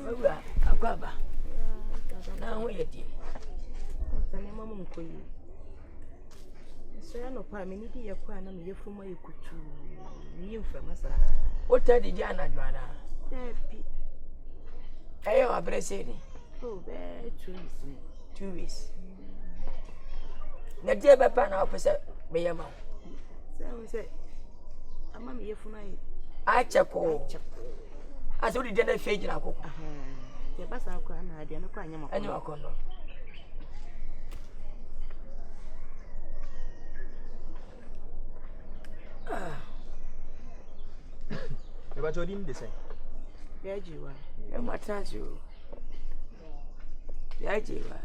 Ora, akwaba. Na ho yedi. Tani mama mkoyi. So ya no pa me ni di yakwa na me yefuma yekutu. Ni yemfa masa. What did you anadwana? Depi. Ayo abrese ni. Oh, be 2 weeks. 2 weeks. Na die be pa na opese me yema. Say ama me yefuma yi. Acheko. Aso di dena feji na akoko. Ya basa akwa na ade no kwa anyama. Anyama kono. Eba chodin de say. Yajiwa. E matanzu. Yajiwa.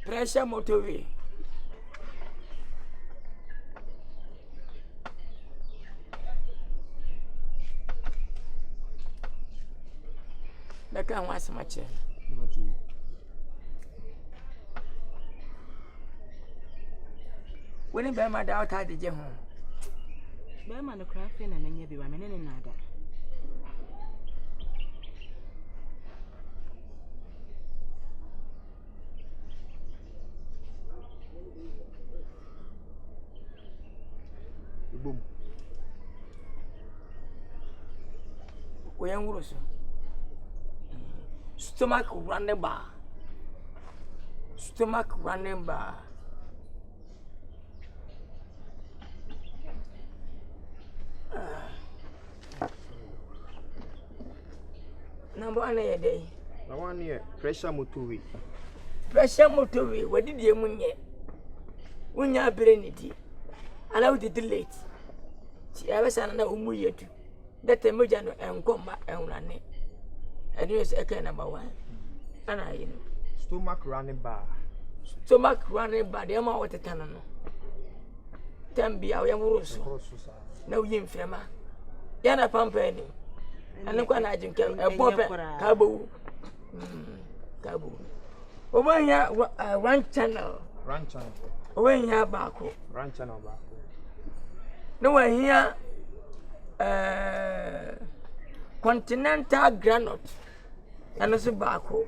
Pressure motorway. Beka nwa asemache. Woni be ma da ota de je ho. Be ma no kra fe na nanya bi ba me ne na ada. Boom. Oyan wuro so. Stomach running bar. Stomach running bar. Number 1 a day. Na one year pressure motorway. Pressure motorway. What did you mean? When you are brainity, allow the delay. She ever said, "No, umuyetu." That the mujano and combat and running. And you is a number 1. And I know. Stomach running bar. Stomach running bar. The amount of the cannon. Tambi, I am Russo. No yin flema. Yana pumping. And look when I drink a pop cabo. Cabo. Over here, one channel. Run channel. Over here, Baco. Run channel back. No one here. Continental granite. And also Baco.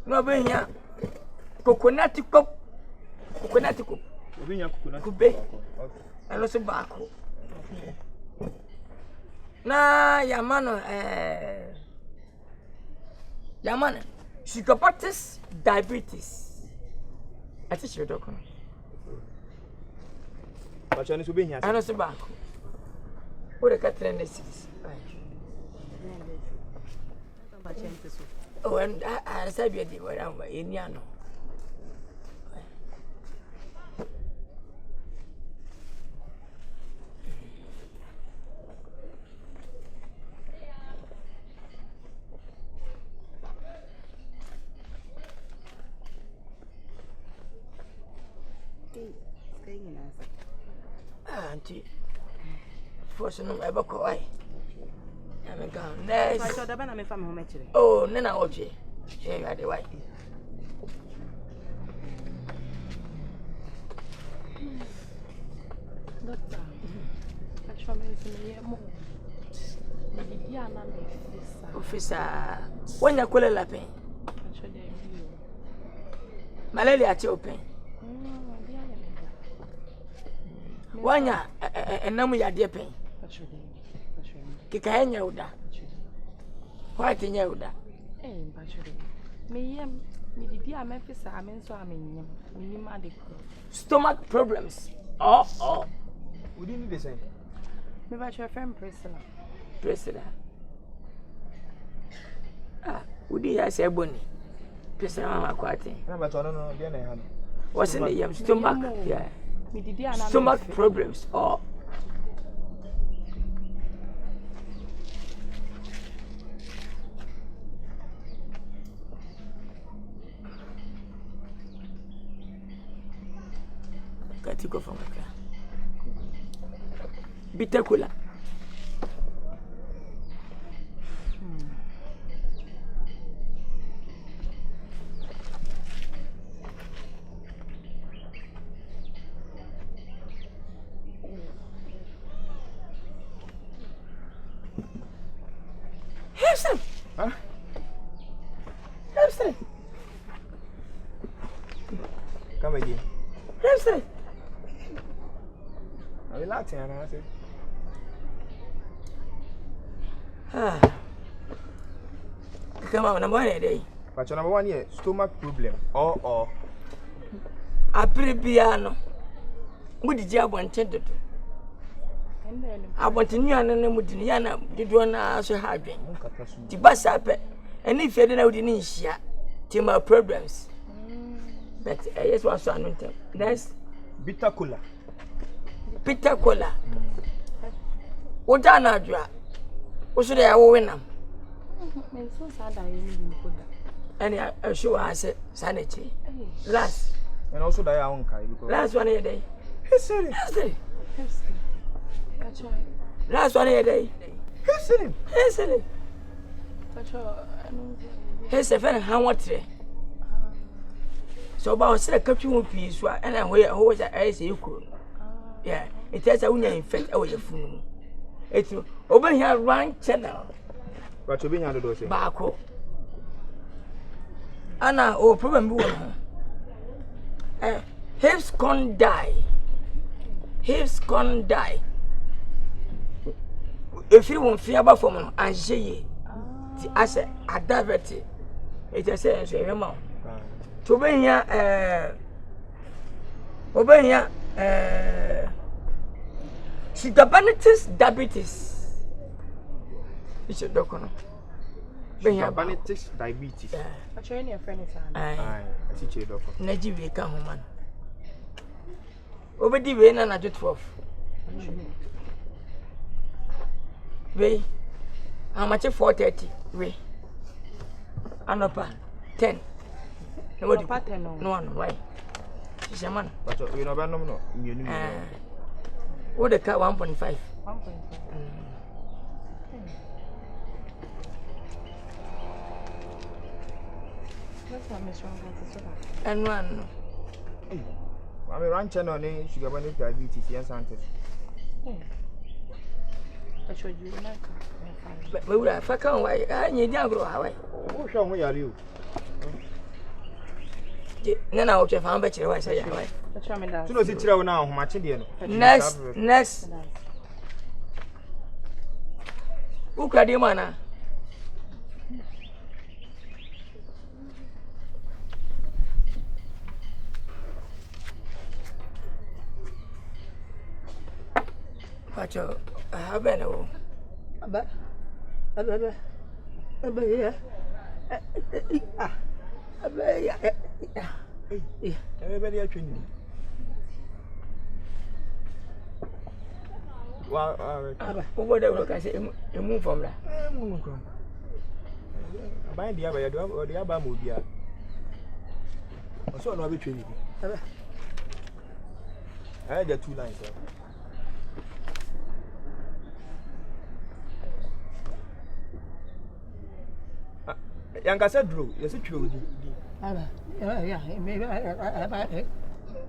No over here. Coconut cup. Coconut cup. Kube. And also Baco. Na yamano yamano sugarpatis diabetes. I teach you doctor. But you need to be here. I know so back. What a cat and oh, and I said you did whatever in Yano. Auntie, for some ever call. I haven't gone next. I saw the banana from home. Oh, Nana, okay. She had the white. Doctor, actually, officer, when you call a lapin, malaria at your pain. Wanya enamu ya de pen kika enya uda white enya uda mpachode me yem me didi a mefisa amenso amenyem minim adeko stomach problems oh we didn't need the same me ba your friend Priscilla udi ya se boni Priscilla mama kwati na ba to no de na ha no what's in the yam stomach yeah stomach problems Katiko from Accra. bitter cola. Hepsi. Huh? Hepsi. Come again. Hepsi. Are you Latin? I said. Come on, I'm on a day. But your number one here, stomach problem. Or. A pretty piano. What did you want to do? I want to know and Mudiniana did one answer hard drink. The bus up, and if you didn't know, share to my problems. But I just want to know. Next, Bitter cola. Bitter cola. What done, Adra? What should I win them? I'm so sad I didn't put that. And I sure I said sanity. Last. And also die on Kai because Last one a day. History. History. That's right. Last one a day. History. History. That's right. Here's a friend, how much? So about say a country won't be so and I always I say you could. Yeah, it has a winner in fact away your phone. It's over here run channel. But you being under those. Bako. Anna, oh, problem one. Hips con die. Hips con die. If you won't fear about for me, and she, I said, I divert it. It is a say, to be here, over here, she diabetes. It's a doctor. Diabetes. I'm showing your friend is I teach you, doctor. Nigeria come home. Over the way, and I do 12. Way, how much? 4:30. Way, Anopa 10. Nobody pattern. No one. Why? She's a man. But you know, no. What the car 1.5. 1.5. That's what Miss Wong has to say. And one. I'm a rancher on a sugar bunny diabetes, yes, Santos. I showed you like But we would have a come away. I need to grow away. Who show me are you? Then I'll just found better. I say, that's what I mean. To know it's now, much Indian. Next. Who can you mana? But I have been over. But yeah. Everybody are training. Well, what I say, you move from that. Buy the other or the other movie. Also, no training. I had the 2 lines. Nkansah drew. Yes, it true. Yeah, maybe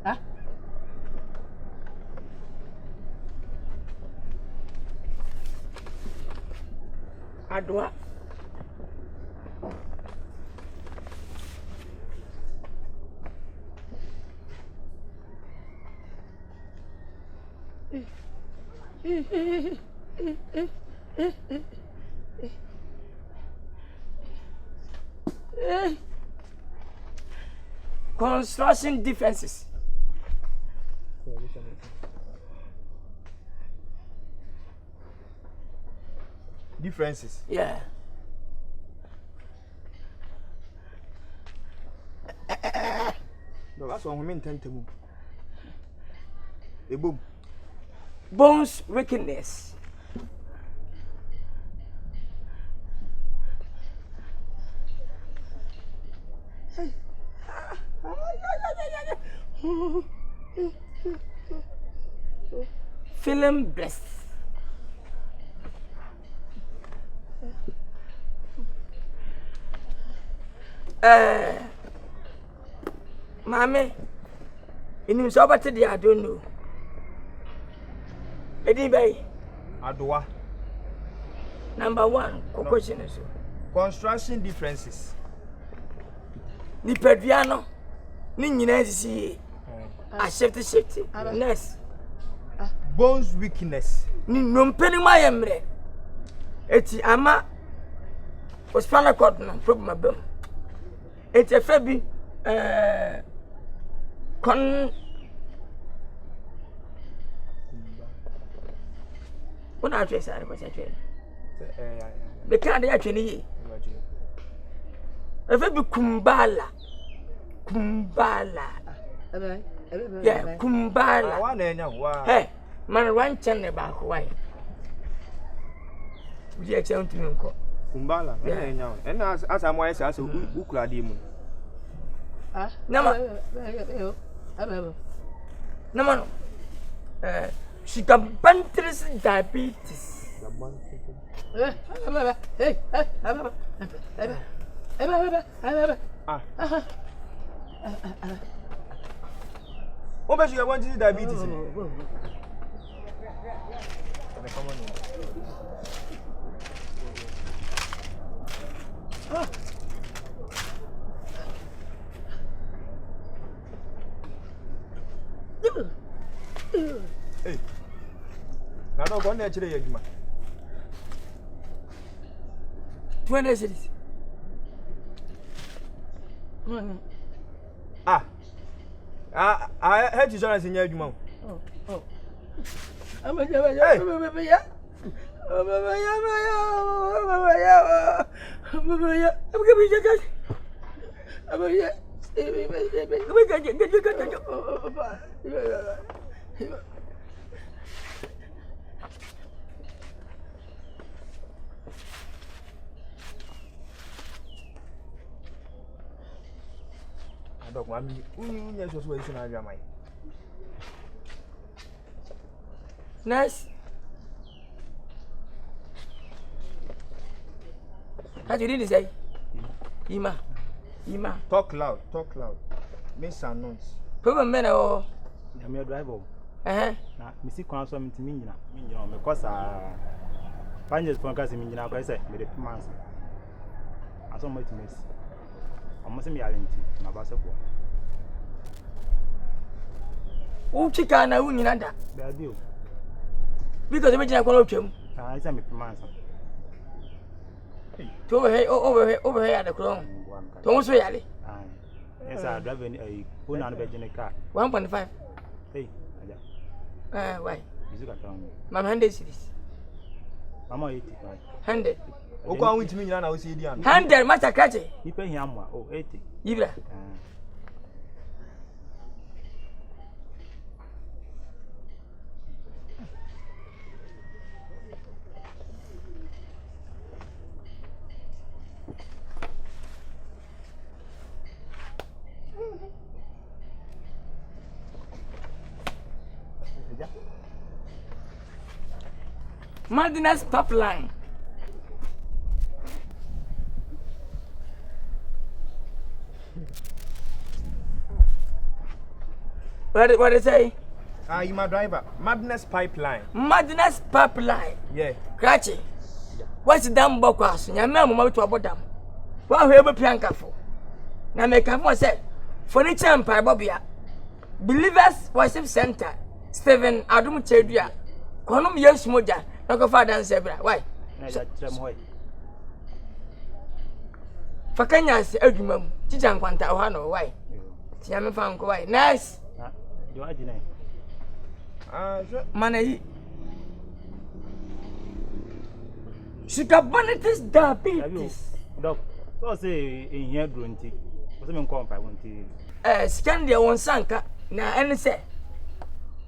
huh? Adwa. Construction defenses. Differences. Yeah. No, that's what we intend to move. A boom. Bones wickedness. Feeling blessed. Mame, in so about the I don't know. Eddie Bay. Adwa. Number 1, question is Construction differences. Ni Pedriano, Nina see a safety. Ness. Bones weakness. Ni no penny my emre. Eti ama was pana cord no problem abem. Eti febi kon Una trace are ko train. The card ya twene yi. Febi kumbala. Yeah, kumbala. Wa na enya wa. Hey, man one channel back why? We are trying to know. Kumbala, enya. And as am wise as ukura di mu. Nama. Nama. She can bantres diabetes. Oh, but you want to see diabetes. Hey, now don't go near to the edge, 20 cities. I had you in your mouth. I'm a Dog, mommy, you just waiting on your mind. Nice. How do you really say? Ima. Talk loud. Make some noise. Problem men or I'm your driver. Eh? Na misi kwa so mti minjina because panjes for kasi minjina kwa say me the months. Aso mo ti miss. Omo se me alenti na ba se bo. U chika na u nyina da. Ba bi o. Because me jina kwa no twam. Ah, isa me months. To over here at the crown. To so yale. Ah. Yes, I drive a una no be jine car. 1.5. Hey, aja. Why? Bizu ka town. Mam 100 cities. Mama 85. 100. Oko with me na we see di an. 100 macha kache. Ni pe hiam wa. Oh, 80. Ibra. Madness pipeline. What did it say? You my driver. Madness pipeline. Madness pipeline. Yeah. Krachi. What's the damn bokwas? Yamma mama to abodam. Wa hwe be piankafo. Na me kan for say Furniture Empire Bobia. Believers Worship Center. Stephen Adum Chedua. Konum yes moja. No go fa dance bra. Why? Na ja trem hoy. Fakanya se adwuma mu. Chicha nkwanta ho no why? Tia me fa nko why? Nice. You are deny. Mana yi. Sugar bonitis diabetes. Doc, so say in here drunti. So me nko mpa wonti. Scan dia won sanka na ene se.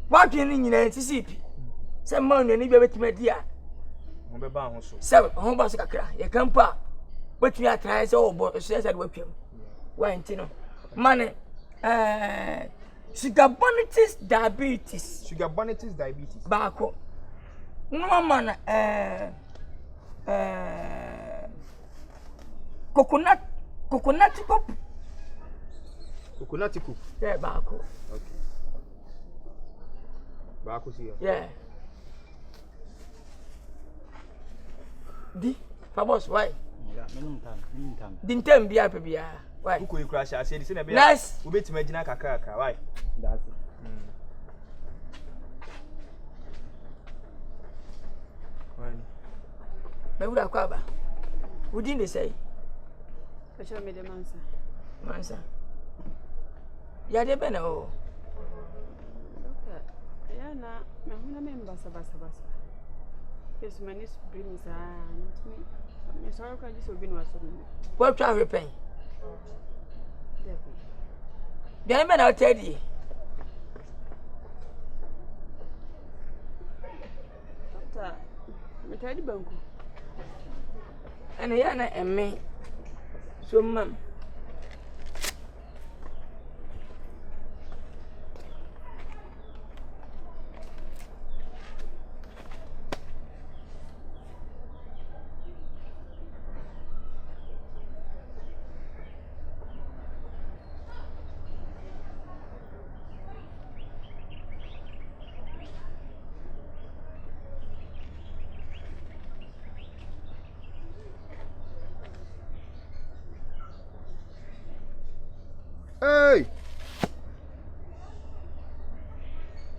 Wa twen ni nyina ntisipi. Se ma nwa ni bia betime dia. Mo be ba ho so. Se ho ba so kakra. Ye kampa. Betumi atran se obo so se de watwam. Wa enti no. Mane sugar bonitis diabetes. Bako. No man coconut Coconut pop. Coconut cook. Yeah, Baku. Okay. Baku see. Yeah. Di, Fabos, why? Yeah, meantime. Didn't tell me be happy. Why? Who could crash? I said, "This is a bit." Nice. We bet imagine a kaka. Why? That's it. But would I cover? What didn't they say? I shall make the mansa. Mansa. Yeah, they been oh. Okay. Yeah, na, me member basa. Yes, my niece brings me. Sorry, I just been was on. What try repaying? There. The man I'll tell you. Me try the bank. And Yana and me. So, ma'am. Hey!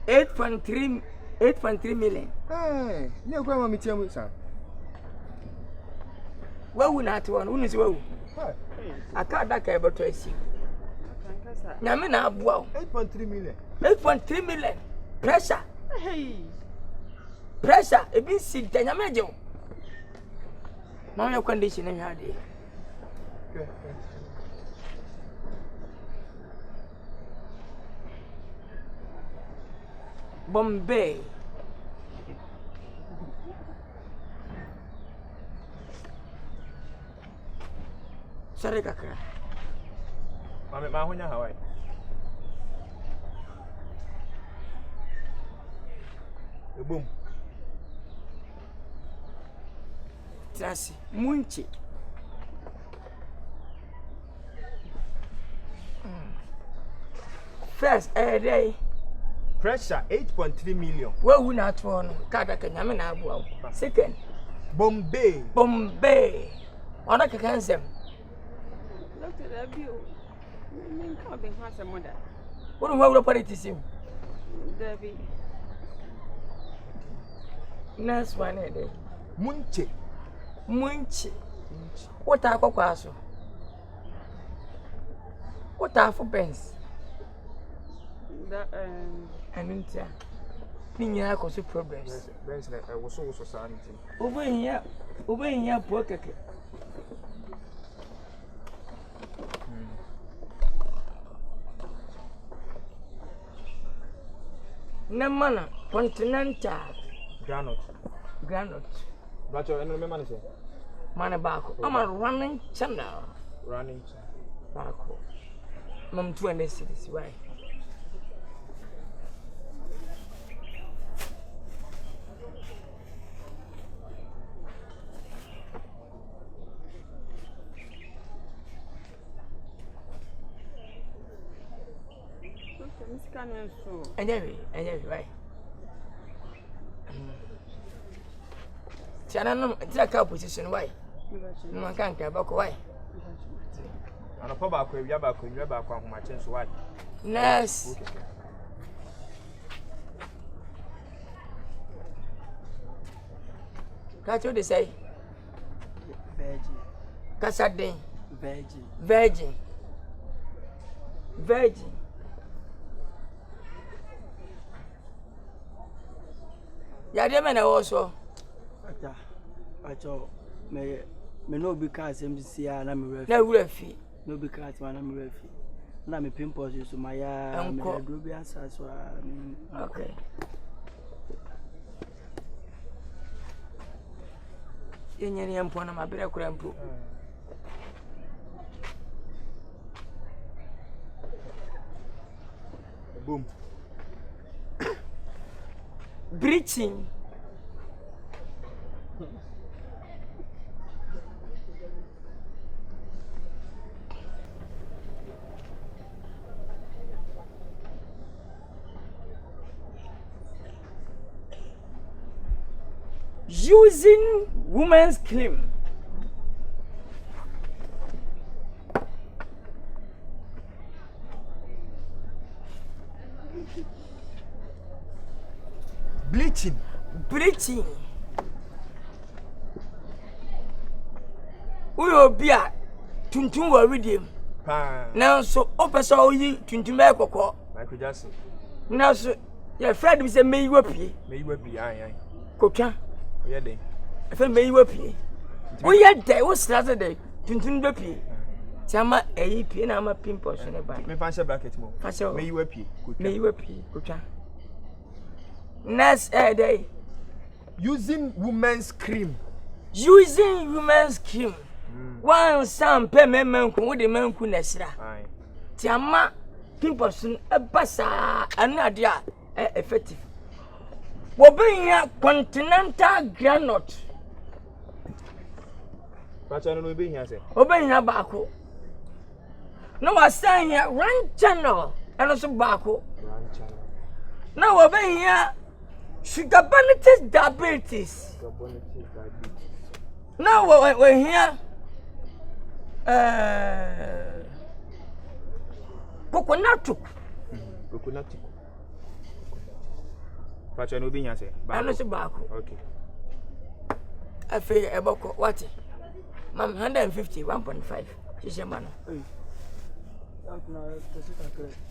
8.3 million. Hey! You go and meet him, sir. Well, we not one. Who is well? I can't that care about Tracy. Namina, wow. 8.3 million. 8.3 million. Pressure. Hey. Pressure. A bit sick. Then I'm a now your condition in your day. Bombay. Sorry, Kaka. Mami, mahunya Hawaii. Boom. Trasi. Munchi. First, day. Pressure 8.3 million. Well, we not one. Kada Kanyamina. Second, Bombay. Ona Kansem. Doctor, that you. Me can't be handsome mother. What do we put it to you? Debbie. Next one, day. Munchi. What are Cocasso? What are for pens? That And in there, Nina cause problems. Ben's like I was also sanity. Over here, poor cake. No manner, continental granite. But you know, man, say Manabako. I'm a running channel. running. Bako. Mum 20 cities, why? And every, right? Channel, it's a cow position, why? No, I can't care about why. And a pop we are back on my chance. Why? Nurse. Catch what they say? Virgin. Casadin. Virgin. Virgin. Yademana also. Acho me no be cars MCC na me refi. Na refi. No be cars na me refi. Na me pimples so my ya me do be answer so okay. Yenyeni empona mabere kura mpo. Boom. Breaching. using women's cream. Bleaching. We will be a tuntum wa redeem. Now so opesa oyi tuntum e kokko. Michael Jackson. Now so your friend be say me wapi. Aye. Kotwa. Oye den. E fe me wapi. We ye dey we start dey tuntum wapi. Tiama eyi pie na ma pimples ne ba. Me fan share bracket mo. Me wapi. Kotwa. Next day. Using women's cream. One some pay men with the men who nesra. Tiama pimples a bassa and nadia effective. Wobenya continental granite. But I don't know be here say. Obenya bako. No was saying here run channel and also bako. Now obenya sugar diabetes. Now we're here. Coconut. But I know be here say. And also bako. Okay. I feel about what? Mam 150, 1.5. She's a man.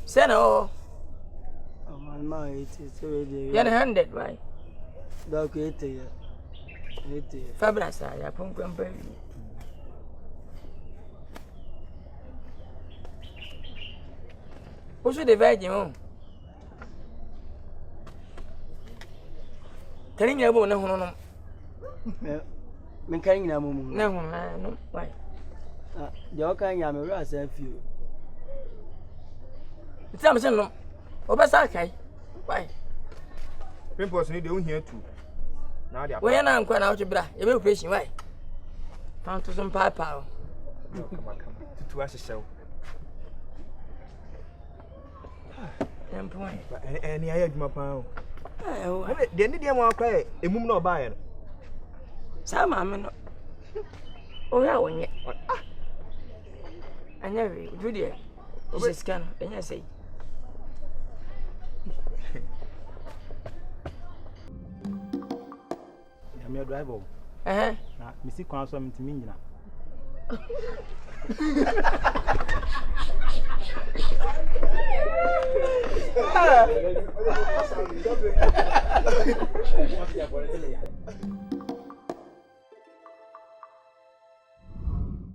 Say no. My 80, You're 100, right? Dog 80. Fabulous, I pump company. What's the virgin home? Telling you about no. Me carrying a mum. No, why? Your kind of a ras a few. It's Samson, no. Obasaka. Why? Pimples need to here too. Now they are. When I'm going out to bra, you will patient, why? Found to some papa. To us yourself. And I had my pound. The end of the one cry, a woman or buyer. Some mamma. Oh, yeah, when you. I never do dear. It's a scan, and I say. I'm your driver. Missy Consum to me.